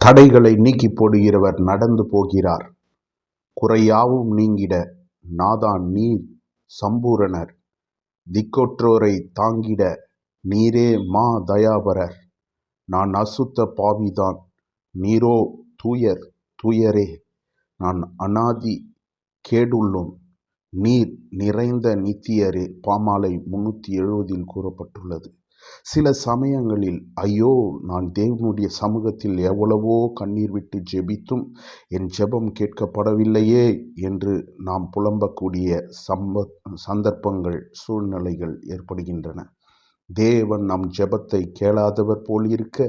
தடைகளை நீக்கி போடுகிறவர் நடந்து போகிறார். குறையாவும் நீங்கிட நாதான் நீர் சம்பூரணர். திக்கற்றோரை தாங்கிட நீரே மா தயாபரர். நான் அசுத்த பாவிதான், நீரோ தூயர் தூயரே. நான் அநாதி கேடுள்ளோன், நீர் நிறைந்த நித்தியரே. பாமாலை 370 கூறப்பட்டுள்ளது. சில சமயங்களில் ஐயோ, நான் தேவனுடைய சமூகத்தில் எவ்வளவோ கண்ணீர் விட்டு ஜெபித்தும் என் ஜெபம் கேட்கப்படவில்லையே என்று நாம் புலம்பக்கூடிய சந்தர்ப்பங்கள், சூழ்நிலைகள் ஏற்படுகின்றன. தேவன் நம் ஜெபத்தை கேளாதவர் போல் இருக்க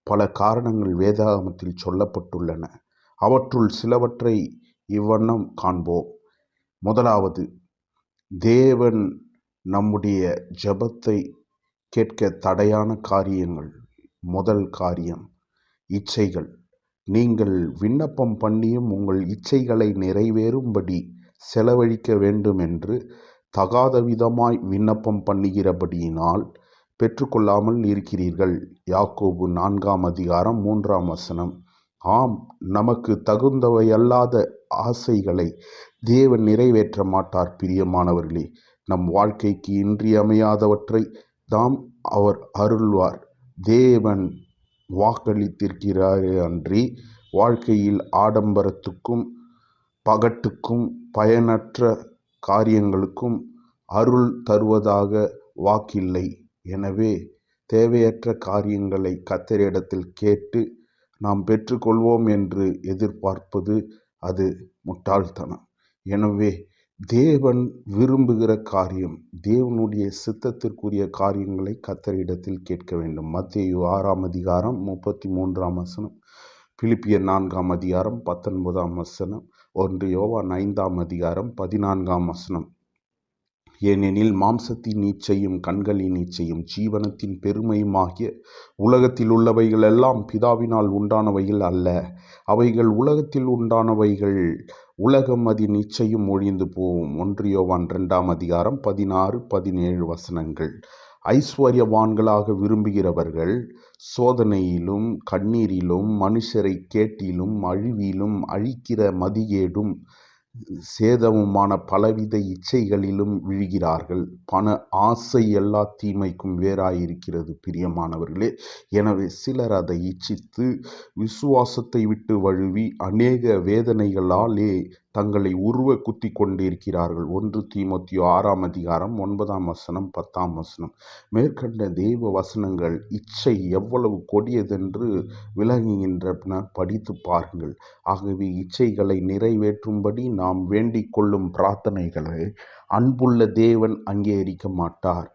பல காரணங்கள் வேதாகமத்தில் சொல்லப்பட்டுள்ளன. அவற்றுள் சிலவற்றை இவ்வண்ணம் காண்போம். முதலாவது, தேவன் நம்முடைய ஜெபத்தை கேட்க தடையான காரியங்கள். முதல் காரியம், இச்சைகள். நீங்கள் விண்ணப்பம் பண்ணியும் உங்கள் இச்சைகளை நிறைவேறும்படி செலவழிக்க வேண்டும் என்று தகாத விதமாய் விண்ணப்பம் பண்ணுகிறபடியினால் பெற்றுக்கொள்ளாமல் இருக்கிறீர்கள். யாக்கோபு 4:3. ஆம், நமக்கு தகுந்தவையல்லாத ஆசைகளை தேவன் நிறைவேற்ற மாட்டார். பிரியமானவர்களே, நம் வாழ்க்கைக்கு இன்றியமையாதவற்றை தாம் அவர் அருள்வார். தேவன் வாக்களித்திருக்கிறாரே அன்றி வாழ்க்கையில் ஆடம்பரத்துக்கும் பகட்டுக்கும் பயனற்ற காரியங்களுக்கும் அருள் தருவதாக வாக்கில்லை. எனவே தேவையற்ற காரியங்களை கர்த்தரிடத்தில் கேட்டு நாம் பெற்றுக்கொள்வோம் என்று எதிர்பார்ப்பது அது முட்டாள்தனம். எனவே தேவன் விரும்புகிற காரியம், தேவனுடைய சித்தத்திற்குரிய காரியங்களை கர்த்தரிடத்தில் கேட்க வேண்டும். மத்தேயு 6:33. பிலிப்பியர் 4:19. 1 யோவான் 5:14. ஏனெனில் மாம்சத்தின் இச்சையும் கண்களின் இச்சையும் ஜீவனத்தின் பெருமையுமாகிய உலகத்தில் உள்ளவைகள் எல்லாம் பிதாவினால் உண்டானவைகள் அல்ல. அவைகள் உலகத்தில் உண்டானவைகள். உலகம் அதன் இச்சையும் ஒழிந்து போகும். 1 யோவான் 2:16-17. ஐஸ்வர்யவான்களாக விரும்புகிறவர்கள் சோதனையிலும் கண்ணீரிலும் மனுஷரை கேட்டிலும் அழிவிலும் அழிக்கிற மதிகேடும் சேதமுமான பலவித இச்சைகளிலும் விழுகிறார்கள். பண ஆசை எல்லா தீமைக்கும் வேறாயிருக்கிறது. பிரியமானவர்களே, எனவே சிலர் அதை இச்சித்து விசுவாசத்தை விட்டு வழுவி அநேக வேதனைகளாலே தங்களை உருவ குத்தி கொண்டிருக்கிறார்கள். 1 தீமோத்தேயு 6:9, 10. மேற்கண்ட தெய்வ வசனங்கள் இச்சை எவ்வளவு கொடியதென்று விளங்குகின்றன. படித்து பாருங்கள். ஆகவே இச்சைகளை நிறைவேற்றும்படி நாம் வேண்டிக் கொள்ளும் பிரார்த்தனைகளை அன்புள்ள தேவன் அங்கீகரிக்க மாட்டார்.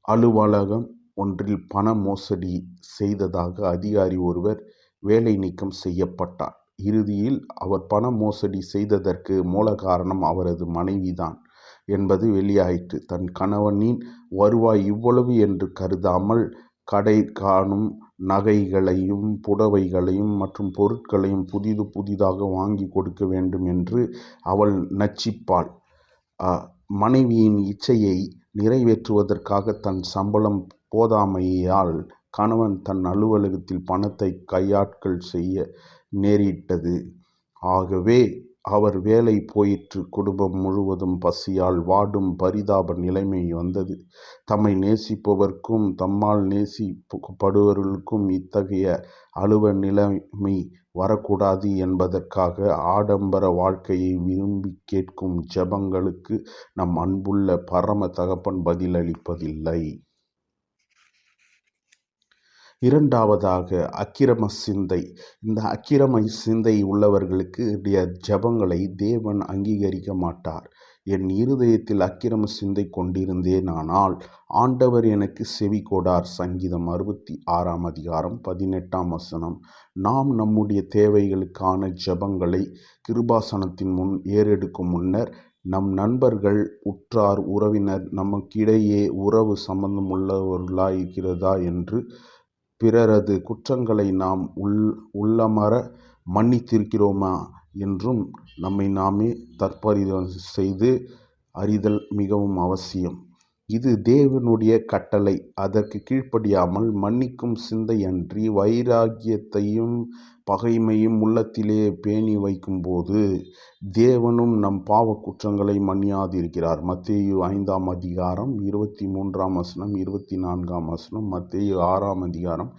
அலுவலகம் ஒன்றில் பண மோசடி செய்ததாக அதிகாரி ஒருவர் வேலை நீக்கம் செய்யப்பட்டார். இறுதியில் அவர் பண மோசடி செய்ததற்கு மூல காரணம் அவரது மனைவிதான் என்பது வெளியாயிற்று. தன் கணவனின் வருவாய் இவ்வளவு என்று கருதாமல் கடை காணும் நகைகளையும் புடவைகளையும் மற்றும் பொருட்களையும் புதிதாக வாங்கி கொடுக்க வேண்டும் என்று அவள் நச்சிப்பாள். மனைவியின் இச்சையை நிறைவேற்றுவதற்காக தன் சம்பளம் போதாமையால் கணவன் தன் அலுவலகத்தில் பணத்தை கையாட்கள் செய்ய நேரிட்டது. ஆகவே அவர் வேலை போயிற்று. குடும்பம் முழுவதும் பசியால் வாடும் பரிதாப நிலைமை வந்தது. தம்மை நேசிப்பவர்க்கும் தம்மால் நேசிக்கப்படுபவர்களுக்கும் இத்தகைய அலுவ நிலைமை வரக்கூடாது என்பதற்காக ஆடம்பர வாழ்க்கையை விரும்பி கேட்கும் ஜெபங்களுக்கு நம் அன்புள்ள பரம தகப்பன் பதிலளிப்பதில்லை. இரண்டாவதாக, அக்கிரம சிந்தை. இந்த அக்கிரம சிந்தை உள்ளவர்களுக்கு ஜெபங்களை தேவன் அங்கீகரிக்க மாட்டார். என் இருதயத்தில் அக்கிரம சிந்தை கொண்டிருந்தேனானால் ஆண்டவர் எனக்கு செவி கொடார். சங்கீதம் 66:18. நாம் நம்முடைய தேவைகளுக்கான ஜெபங்களை கிருபாசனத்தின் முன் ஏறெடுக்கும் முன்னர் நம் நண்பர்கள், உற்றார், உறவினர் நமக்கிடையே உறவு சம்பந்தம் உள்ளவர்களாயிருக்கிறதா என்று பிறரது குற்றங்களை நாம் உள்ளமர மன்னித்திருக்கிறோமா என்றும் நம்மை நாமே தற்பரிசோதனை செய்து அறிதல் மிகவும் அவசியம். இது தேவனுடைய கட்டளை. அதற்குக் கீழ்ப்படியாமல் மன்னிக்கும் சிந்தையன்றி வைராக்கியத்தையும் பகைமையும் உள்ளத்திலே பேணி வைக்கும்போது தேவனும் நம் பாவக் குற்றங்களை மன்னியாதிருக்கிறார். மத்தேயு 5ஆம் அதிகாரம் 23ஆம் வசனம் 24ஆம் வசனம், மத்தேயு 6ஆம் அதிகாரம்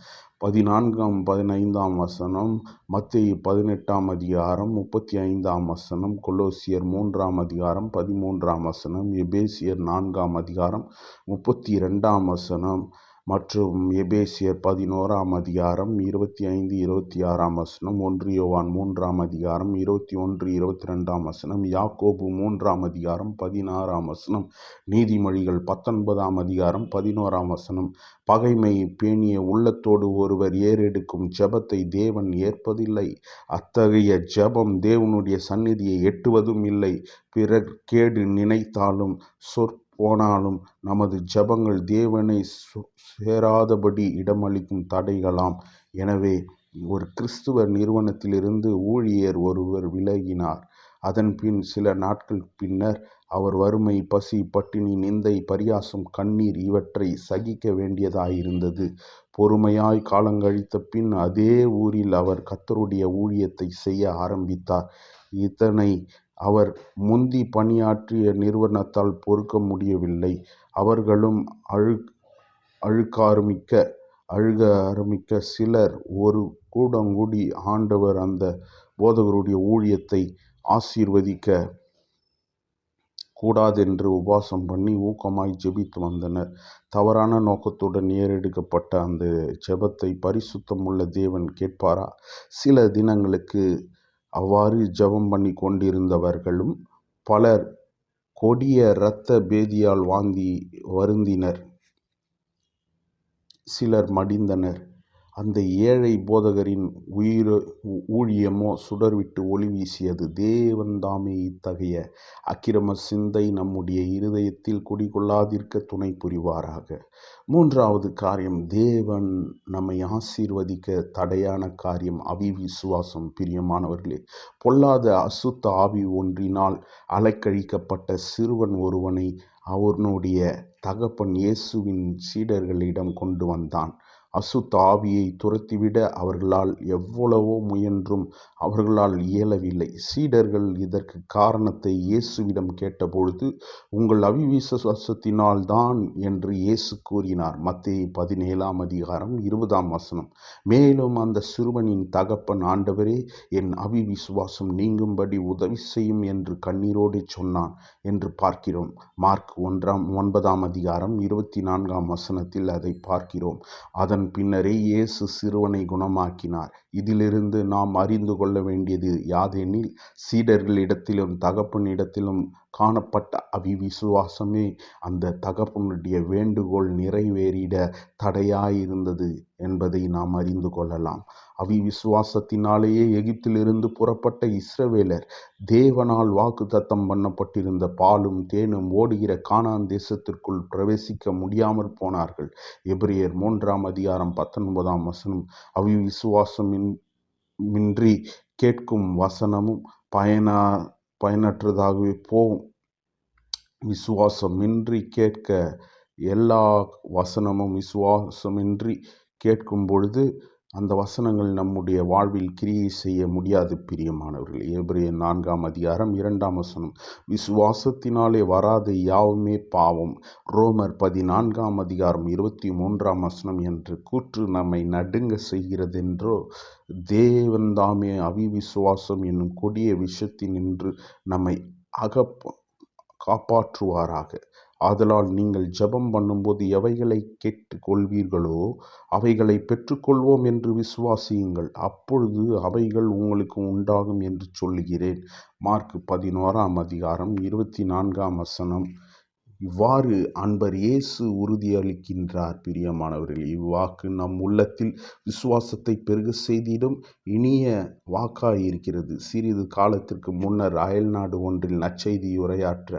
14 15ஆம் வசனம், மத்தேயு 18ஆம் அதிகாரம் 35ஆம் வசனம், கொலோசியர் 3ஆம் அதிகாரம் 13ஆம் வசனம், எபேசியர் 4ஆம் அதிகாரம் 32ஆம் வசனம் மற்றும் எபேசியர் 11ஆம் அதிகாரம் 25 26ஆம் வசனம், 1 யோவான் 3ஆம் அதிகாரம் 21 22ஆம் வசனம், யாக்கோபு 3ஆம் அதிகாரம் 16ஆம் வசனம், நீதிமொழிகள் 19ஆம் அதிகாரம் 11ஆம் வசனம். பகைமை பேணிய உள்ளத்தோடு ஒருவர் ஏறெடுக்கும் ஜெபத்தை தேவன் ஏற்பதில்லை. அத்தகைய ஜெபம் தேவனுடைய சந்நிதியை எட்டுவதும் இல்லை. பிறர் கேடு நினைத்தாலும் போனாலும் நமது ஜெபங்கள் தேவனை சேராதபடி இடமளிக்கும் தடைகளாம். எனவே ஒரு கிறிஸ்துவ நிறுவனத்திலிருந்து ஊழியர் ஒருவர் விலகினார். அதன் பின் சில நாட்கள் பின்னர் அவர் வறுமை, பசி, பட்டினி, நிந்தை, பரியாசம், கண்ணீர் இவற்றை சகிக்க வேண்டியதாயிருந்தது. பொறுமையாய் காலங்கழித்த பின் அதே ஊரில் அவர் கர்த்தருடைய ஊழியத்தை செய்ய ஆரம்பித்தார். இதனை அவர் முந்தி பணியாற்றிய நிறுவனத்தால் பொறுக்க முடியவில்லை. அவர்களும் அழுக ஆரம்பிக்க சிலர் ஒரு கூடங்கூடி ஆண்டவர் அந்த போதகருடைய ஊழியத்தை ஆசீர்வதிக்க கூடாதென்று உபவாசம் பண்ணி ஊக்கமாய் ஜெபித்து வந்தனர். தவறான நோக்கத்துடன் ஏறெடுக்கப்பட்ட அந்த ஜெபத்தை பரிசுத்தமுள்ள தேவன் கேட்பாரா? சில தினங்களுக்கு அவ்வாறு ஜெபம் பண்ணி கொண்டிருந்தவர்களும் பலர் கொடிய இரத்த பேதியால் வருந்தினர். சிலர் மடிந்தனர். அந்த ஏழை போதகரின் ஊழியமோ சுடர்விட்டு ஒளி வீசியது. தேவன் தாமே இத்தகைய அக்கிரம சிந்தை நம்முடைய இருதயத்தில் குடிகொள்ளாதிருக்க துணை புரிவாராக. 3வது காரியம், தேவன் நம்மை ஆசீர்வதிக்க தடையான காரியம் அவிவிசுவாசம். பிரியமானவர்களே, பொல்லாத அசுத்த ஆவி ஒன்றினால் அலைக்கழிக்கப்பட்ட சிறுவன் ஒருவனை அவனுடைய தகப்பன் இயேசுவின் சீடர்களிடம் கொண்டு வந்தான். அசுத்த ஆவியை துரத்திவிட அவர்களால் எவ்வளவோ முயன்றும் அவர்களால் இயலவில்லை. சீடர்கள் இதற்கு காரணத்தை இயேசுவிடம் கேட்டபொழுது, உங்கள் அவிவிசுவாசத்தினால் தான் என்று இயேசு கூறினார். மத்தேயு 17ஆம் அதிகாரம் 20ஆம் வசனம். மேலும் அந்த சிறுவனின் தகப்பன், ஆண்டவரே, என் அவிவிசுவாசம் நீங்கும்படி உதவி செய்யும் என்று கண்ணீரோடு சொன்னான் என்று பார்க்கிறோம். மார்க் 9ஆம் அதிகாரம் 24ஆம் வசனத்தில் அதை பார்க்கிறோம். அதன் பின்னரே இயேசு சிறுவனை குணமாக்கினார். இதிலிருந்து நாம் அறிந்து கொள்ள வேண்டியது யாதெனில், சீடர்களிடத்திலும் தகப்பனிடத்திலும் காணப்பட்ட அவிவிசுவாசமே அந்த தகப்பனுடைய வேண்டுகோள் நிறைவேறிட தடையாயிருந்தது என்பதை நாம் அறிந்து கொள்ளலாம். அவிவிசுவாசத்தினாலேயே எகிப்திலிருந்து புறப்பட்ட இஸ்ரவேலர் தேவனால் வாக்குத்தத்தம் பண்ணப்பட்டிருந்த பாலும் தேனும் ஓடுகிற கானான் தேசத்திற்குள் பிரவேசிக்க முடியாமல் போனார்கள். எபிரேயர் 3ஆம் அதிகாரம் 19ஆம் வசனம். அவிவிசுவாசமின்றி கேட்கும் வசனமும் பயனற்றதாகவே போகும். விசுவாசமின்றி கேட்க எல்லா வசனமும் விசுவாசமின்றி கேட்கும் பொழுது அந்த வசனங்கள் நம்முடைய வாழ்வில் கிரியை செய்ய முடியாது. பிரியமானவர்கள், எபிரேயர் 4ஆம் அதிகாரம் 2ஆம் வசனம். விசுவாசத்தினாலே வராத யாவுமே பாவம். ரோமர் 14ஆம் அதிகாரம் 23ஆம் வசனம் என்ற கூற்று நம்மை நடுங்க செய்கிறதென்றோ, தேவன் தாமே அவிவிசுவாசம் என்னும் கொடிய விஷயத்தினின்று நம்மை காப்பாற்றுவாராக. ஆதலால் நீங்கள் ஜெபம் பண்ணும்போது எவைகளை கேட்டுக் கொள்வீர்களோ அவைகளை பெற்றுக்கொள்வோம் என்று விசுவாசியுங்கள். அப்பொழுது அவைகள் உங்களுக்கு உண்டாகும் என்று சொல்லுகிறேன். மார்க் 11ஆம் அதிகாரம் 24ஆம் வசனம். இவ்வாறு அன்பர் இயேசு உறுதியளிக்கின்றார். பிரியமானவர்கள், இவ்வாக்கு நம் உள்ளத்தில் விசுவாசத்தை பெருக செய்திடும் இனிய வாக்காயிருக்கிறது. சிறிது காலத்திற்கு முன்னர் அயல்நாடு ஒன்றில் நற்செய்தி உரையாற்ற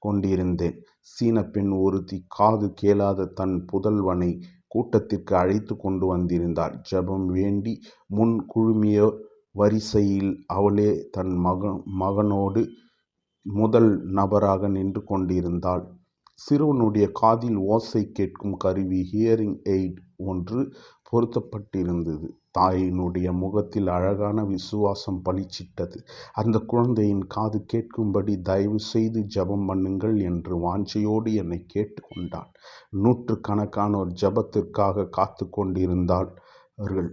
கொண்டிருந்தேன். சீன பெண் ஒருத்தி காது கேளாத தன் புதல்வனை கூட்டத்திற்கு அழைத்து கொண்டு வந்திருந்தாள். ஜெபம் வேண்டி முன் குழுமிய வரிசையில் அவளே தன் மகனோடு முதல் நபராக நின்று கொண்டிருந்தாள். சிறுவனுடைய காதில் ஓசை கேட்கும் கருவி ஹியரிங் எய்ட் ஒன்று பொருத்தப்பட்டிருந்தது. தாயினுடைய முகத்தில் அழகான விசுவாசம் பளிச்சிட்டது. அந்த குழந்தையின் காது கேட்கும்படி தயவு செய்து ஜெபம் பண்ணுங்கள் என்று வாஞ்சையோடு என்னை கேட்டுக்கொண்டாள். நூற்றுக்கணக்கானோர் ஜெபத்திற்காக காத்து கொண்டிருந்தார்கள்.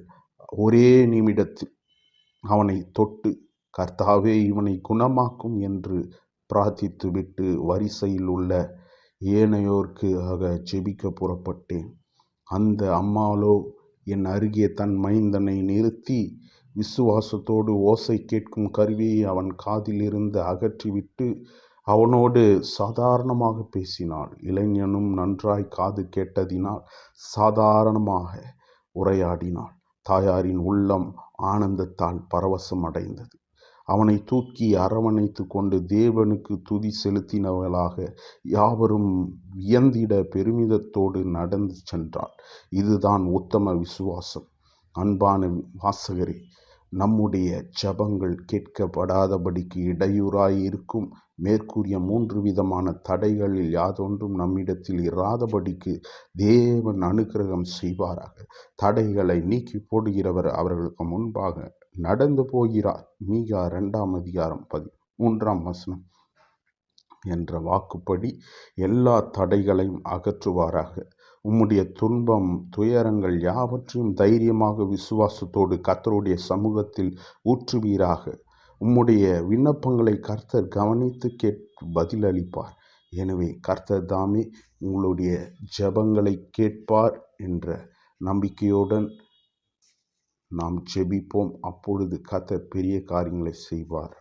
ஒரே நிமிடத்தில் அவனை தொட்டு, கர்த்தாவே இவனை குணமாக்கும் என்று பிரார்த்தித்துவிட்டு வரிசையில் உள்ள ஏனையோருக்காக ஜெபிக்க புறப்பட்டேன். அந்த அம்மாளோ என் அருகே தன் மைந்தனை நிறுத்தி விசுவாசத்தோடு ஓசை கேட்கும் கருவியை அவன் காதிலிருந்து அகற்றிவிட்டு அவனோடு சாதாரணமாக பேசினாள். இளைஞனும் நன்றாய் காது கேட்டதினால் சாதாரணமாக உரையாடினாள். தாயாரின் உள்ளம் ஆனந்தத்தால் பரவசம் அடைந்தது. அவனை தூக்கி அரவணைத்து கொண்டு தேவனுக்கு துதி செலுத்தினவளாக யாவரும் வியந்திட பெருமிதத்தோடு நடந்து சென்றாள். இதுதான் உத்தம விசுவாசம். அன்பான வாசகரே, நம்முடைய ஜெபங்கள் கேட்கப்படாதபடிக்கு இடையூறாய் இருக்கும் மேற்கூறிய 3 விதமான தடைகளில் யாதொன்றும் நம்மிடத்தில் இராதபடிக்கு தேவன் அனுக்கிரகம் செய்வாராக. தடைகளை நீக்கி போடுகிறவர் அவர்களுக்கு முன்பாக நடந்து போகிறார். மீகா 2ஆம் அதிகாரம் 13ஆம் வசனம் என்ற வாக்குப்படி எல்லா தடைகளையும் அகற்றுவாராக. உம்முடைய துன்பம் துயரங்கள் யாவற்றையும் தைரியமாக விசுவாசத்தோடு கர்த்தருடைய சமூகத்தில் ஊற்றுவீராக. உம்முடைய விண்ணப்பங்களை கர்த்தர் கவனித்து கேட்டு பதிலளிப்பார். எனவே கர்த்தர் தாமே உங்களுடைய ஜெபங்களை கேட்பார் என்ற நம்பிக்கையுடன் நாம் ஜெபிப்போம். அப்பொழுது கர்த்தர் பெரிய காரியங்களை செய்வார்.